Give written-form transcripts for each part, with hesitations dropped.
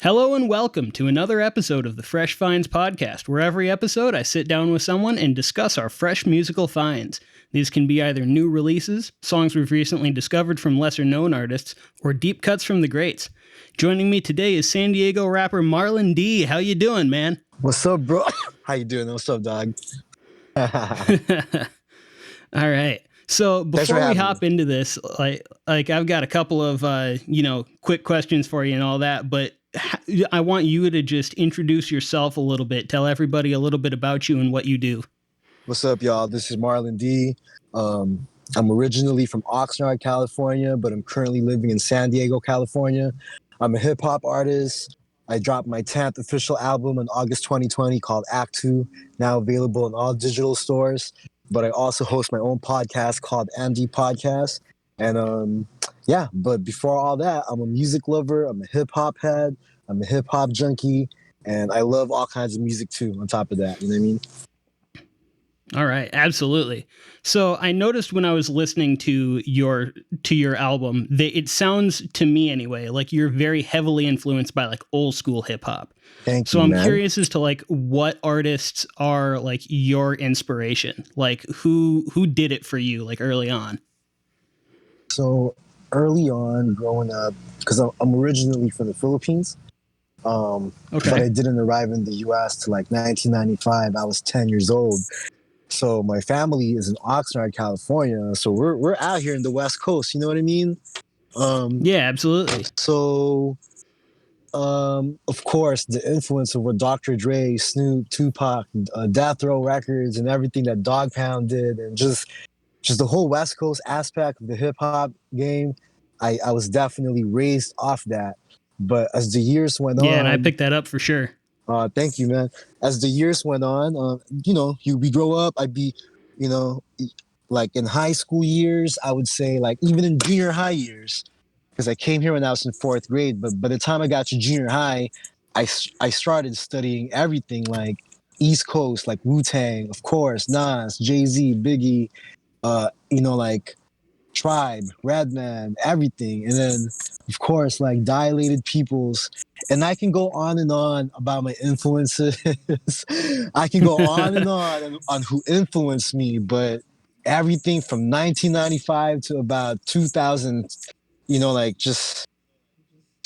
Hello and welcome to another episode of the Fresh Finds podcast, where every episode I sit down with someone and discuss our fresh musical finds. These can be either new releases, songs we've recently discovered from lesser-known artists, or deep cuts from the greats. Joining me today is San Diego rapper Marlon D. How you doing, man? What's up, bro? How you doing? What's up, dog? All right. So before we hop into this, like I've got a couple of quick questions for you and all that, but I want you to just introduce yourself a little bit. Tell everybody a little bit about you and what you do. What's up, y'all? This is Marlon D. I'm originally from Oxnard, California, but I'm currently living in San Diego, California. I'm a hip hop artist. I dropped my 10th official album in August 2020 called Act 2, now available in all digital stores. But I also host my own podcast called MD Podcast. And but before all that, I'm a music lover. I'm a hip hop head. I'm a hip hop junkie. And I love all kinds of music too, on top of that. You know what I mean? All right, absolutely. So I noticed when I was listening to your album that it sounds to me anyway like you're very heavily influenced by like old school hip hop. Thank you. So I'm man. curious as to like what artists are like your inspiration. Like who did it for you like early on? So early on, growing up, because I'm originally from the Philippines. But I didn't arrive in the U.S. to like 1995. I was 10 years old. So my family is in Oxnard, California. So we're out here in the West Coast. You know what I mean? Yeah, absolutely. So, of course, the influence of what Dr. Dre, Snoop, Tupac, Death Row Records, and everything that Dog Pound did, and just the whole West Coast aspect of the hip hop game, I was definitely raised off that. But as the years went on, and I picked that up for sure. Thank you, man. As the years went on, we grow up. I'd be, like in high school years, I would say, like even in junior high years, because I came here when I was in 4th grade. But by the time I got to junior high, I started studying everything like East Coast, like Wu-Tang, of course, Nas, Jay-Z, Biggie, like Tribe, Redman, everything. And then, of course, like Dilated Peoples. And I can go on and on about my influences. I can go on and on who influenced me, but everything from 1995 to about 2000, just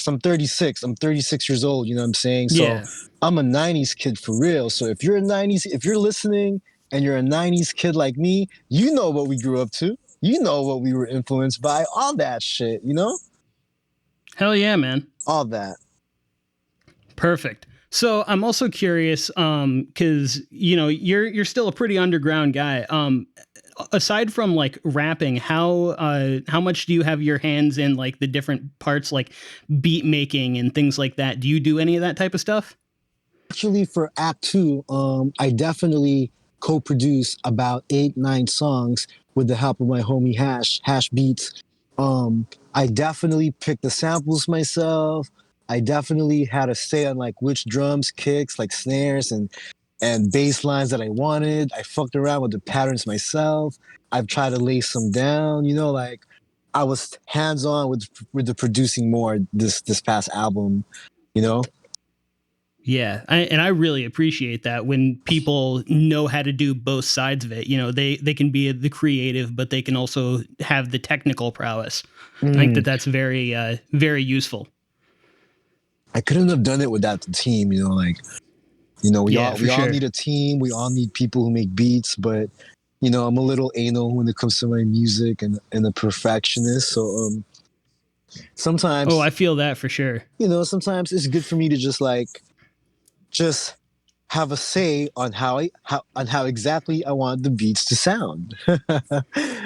I'm 36. I'm 36 years old, you know what I'm saying? So I'm a 90s kid for real. So if you're listening and you're a 90s kid like me, you know what we grew up to. You know what we were influenced by, all that shit, you know? Hell yeah, man. All that. Perfect. So I'm also curious, because you're still a pretty underground guy. Aside from like rapping, how much do you have your hands in like the different parts, like beat making and things like that? Do you do any of that type of stuff? Actually, for Act 2, I definitely co-produce about 8-9 songs with the help of my homie Hash Beats. I definitely picked the samples myself. I definitely had a say on like which drums, kicks, like snares and bass lines that I wanted. I fucked around with the patterns myself. I've tried to lay some down, like I was hands-on with the producing more this past album, Yeah, I really appreciate that when people know how to do both sides of it. They can be the creative, but they can also have the technical prowess. I think that's very, very useful. I couldn't have done it without the team, we all need a team. We all need people who make beats, but I'm a little anal when it comes to my music and a perfectionist. So sometimes I feel that for sure. Sometimes it's good for me to just have a say on how exactly I want the beats to sound.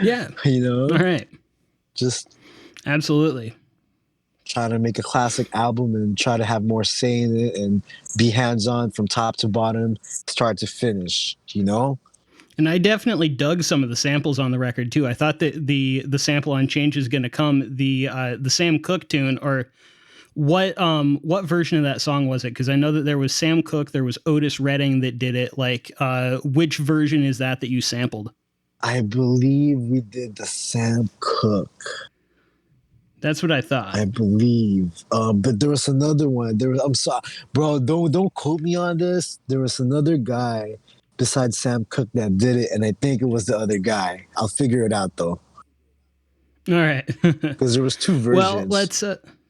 Yeah. All right. Just absolutely try to make a classic album and try to have more say in it and be hands-on from top to bottom, start to finish, And I definitely dug some of the samples on the record too. I thought that the sample on Change Is Gonna Come, the Sam Cooke tune, or what version of that song was it? Because I know that there was Sam Cooke, there was Otis Redding that did it. Like, which version is that you sampled? I believe we did the Sam Cooke. That's what I thought. I believe. But there was another one. I'm sorry, bro. Don't quote me on this. There was another guy besides Sam Cooke that did it, and I think it was the other guy. I'll figure it out though, All right. because there was two Well, versions. let's.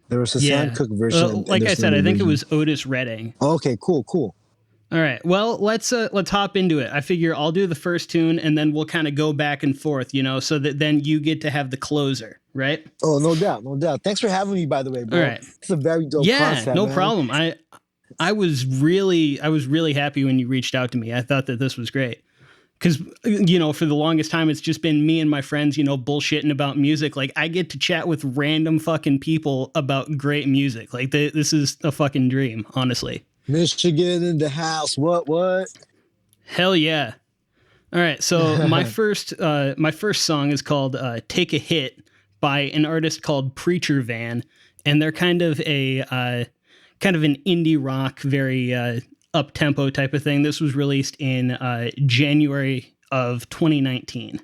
There was a Sam Yeah. Cooke version, and Like I there's said, I another think it version. was Otis Redding. Okay, cool. All right. Well, let's hop into it. I figure I'll do the first tune, and then we'll kind of go back and forth, so that then you get to have the closer, right? Oh, no doubt. Thanks for having me, by the way, All bro. right. It's a very dope Yeah, concept, no man. problem. I was really happy when you reached out to me. I thought that this was great. Because, for the longest time, it's just been me and my friends, bullshitting about music. Like, I get to chat with random fucking people about great music. Like, this is a fucking dream, honestly. Michigan in the house. What? Hell yeah. All right. So my first song is called Take a Hit by an artist called PREACHERVAN. And they're kind of an indie rock, very up-tempo type of thing. This was released in January of 2019.